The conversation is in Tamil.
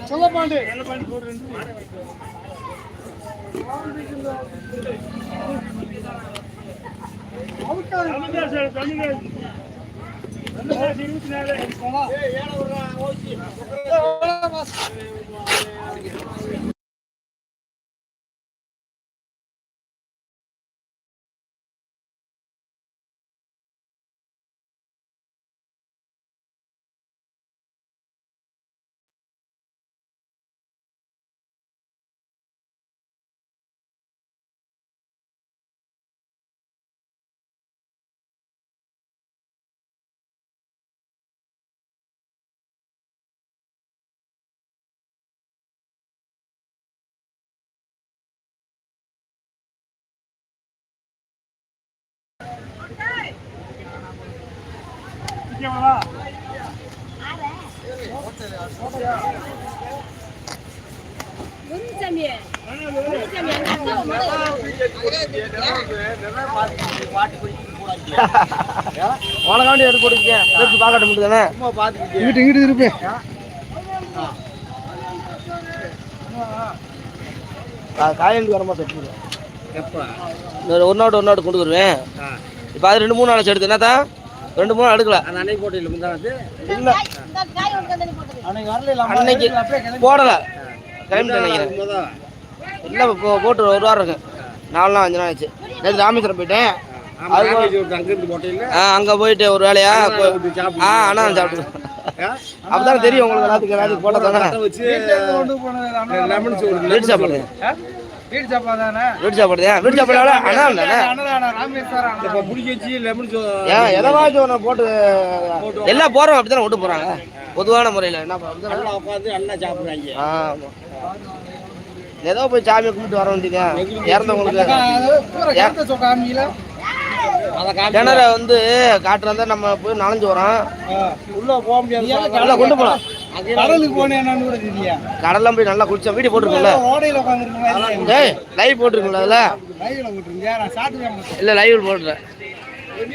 செல்லப்பாண்டி உனக்காண்டி எடுத்து போட்டுருக்கேன் பார்க்கட்ட முடியுதானே இங்கிட்டு இருப்பேன் காயலுக்கு வரமா சொல்லிடுவேன் ஒரு நாட்டு கொண்டு வருவேன் இப்போ அது 2-3 நாள் எடுத்து என்னத்தான் 2-3 நாள் எடுக்கல அன்னைக்கு போட்டு இல்லை அன்னைக்கு போடலை கிளம்பிட்டு நினைக்கிறேன் இல்லை போட்டு ஒரு வாரம் இருக்கு 4 நாள் 5 நாள் ஆச்சு நேற்று ராமேஸ்வரம் போயிட்டேன் அங்கே போயிட்டு ஒரு வேலையா அண்ணா சாப்பிட்டு அப்பதான் தெரியும் உங்களுக்கு எல்லாத்துக்கும் போட்டா தானே வீட்டு சாப்பாடு வீட்டு சாப்பாடு அண்ணா எதவாச்சும் போட்டு எல்லாம் போறோம் அப்படித்தானே விட்டு போறாங்க பொதுவான முறையில் என்ன சாப்பிடுறாங்க. ஏதோ போய் சாமியை கும்பிட்டு வர வேண்டியது இறந்தவங்களுக்கு கிணற வந்து காட்டுறதா நம்ம போய் நனைஞ்சு வரோம் உள்ள போக முடியாது கொண்டு போலாம் கடலுக்கு போனேன் கடல்லாம் போய் நல்லா குடிச்சா வீடியோ போட்டுருக்கோம்ல லைவ் போட்டுருக்கோம்ல அதுல இல்ல லைவ் போட்டுறேன்